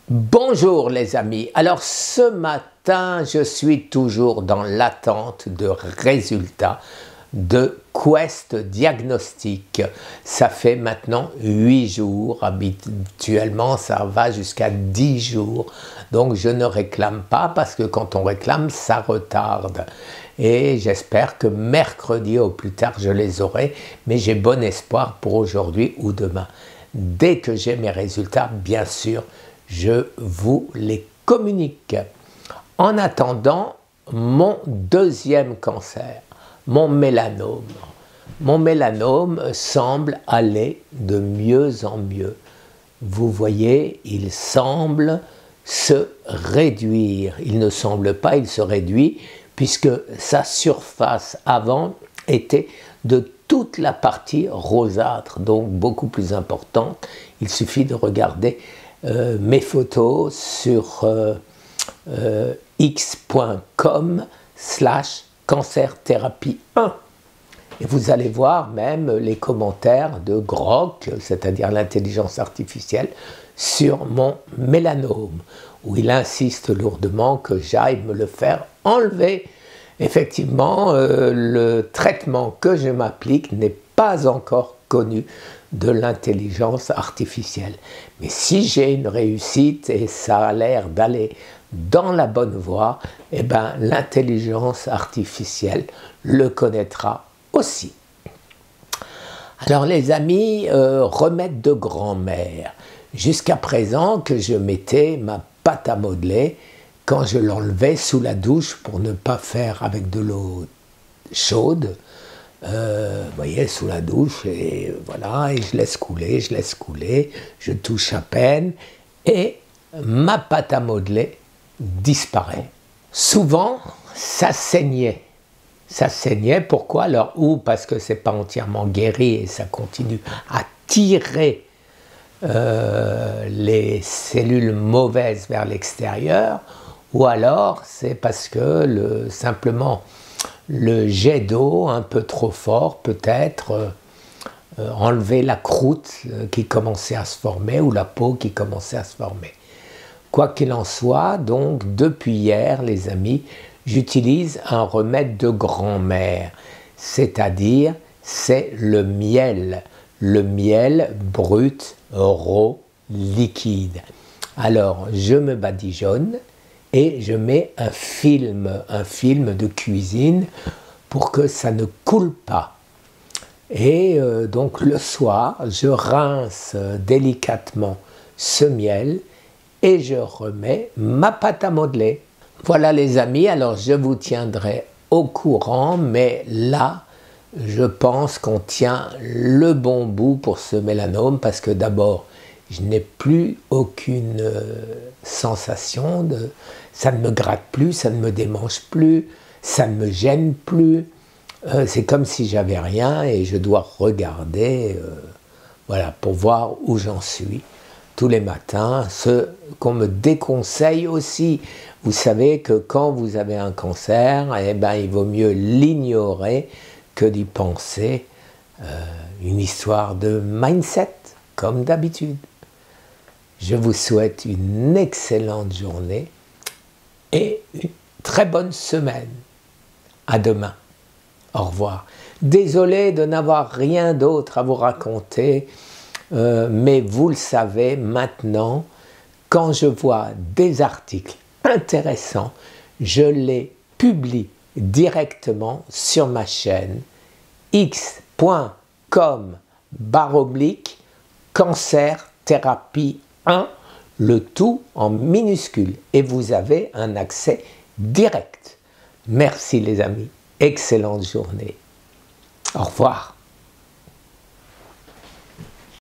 Bonjour les amis, alors ce matin je suis toujours dans l'attente de résultats de Quest Diagnostic. Ça fait maintenant 8 jours, habituellement ça va jusqu'à 10 jours, donc je ne réclame pas parce que quand on réclame ça retarde. Et j'espère que mercredi au plus tard je les aurai, mais j'ai bon espoir pour aujourd'hui ou demain. Dès que j'ai mes résultats, bien sûr, je vous les communique. En attendant, mon deuxième cancer, mon mélanome. Mon mélanome semble aller de mieux en mieux. Vous voyez, il semble se réduire. Il ne semble pas, il se réduit, puisque sa surface avant était de toute la partie rosâtre, donc beaucoup plus importante. Il suffit de regarder mes photos sur x.com/cancerthérapie1 et vous allez voir même les commentaires de Grok, c'est-à-dire l'intelligence artificielle, sur mon mélanome, où il insiste lourdement que j'aille me le faire enlever. Effectivement, le traitement que je m'applique n'est pas encore connu de l'intelligence artificielle. Mais si j'ai une réussite et ça a l'air d'aller dans la bonne voie, eh ben, l'intelligence artificielle le connaîtra aussi. Alors les amis, remède de grand-mère. Jusqu'à présent que je mettais ma pâte à modeler quand je l'enlevais sous la douche pour ne pas faire avec de l'eau chaude, vous voyez, sous la douche, et voilà, et je laisse couler, je touche à peine, et ma pâte à modeler disparaît. Souvent, ça saignait. Ça saignait, pourquoi? Alors, ou parce que c'est pas entièrement guéri et ça continue à tirer les cellules mauvaises vers l'extérieur, ou alors c'est parce que simplement le jet d'eau un peu trop fort peut-être enlever la croûte qui commençait à se former ou la peau qui commençait à se former. Quoi qu'il en soit, donc depuis hier les amis, j'utilise un remède de grand-mère, c'est-à-dire c'est le miel brut, rond, liquide. Alors je me badigeonne et je mets un film de cuisine pour que ça ne coule pas. Et donc le soir, je rince délicatement ce miel et je remets ma pâte à modeler. Voilà les amis, alors je vous tiendrai au courant, mais là, je pense qu'on tient le bon bout pour ce mélanome parce que d'abord, je n'ai plus aucune sensation, ça ne me gratte plus, ça ne me démange plus, ça ne me gêne plus. C'est comme si j'avais rien et je dois regarder voilà, pour voir où j'en suis tous les matins. Ce qu'on me déconseille aussi, vous savez que quand vous avez un cancer, eh ben, il vaut mieux l'ignorer que d'y penser. Une histoire de mindset, comme d'habitude. Je vous souhaite une excellente journée et une très bonne semaine. À demain. Au revoir. Désolé de n'avoir rien d'autre à vous raconter, mais vous le savez maintenant, quand je vois des articles intéressants, je les publie directement sur ma chaîne x.com/cancerthérapie1, le tout en minuscule, et vous avez un accès direct. Merci les amis, excellente journée. Au revoir.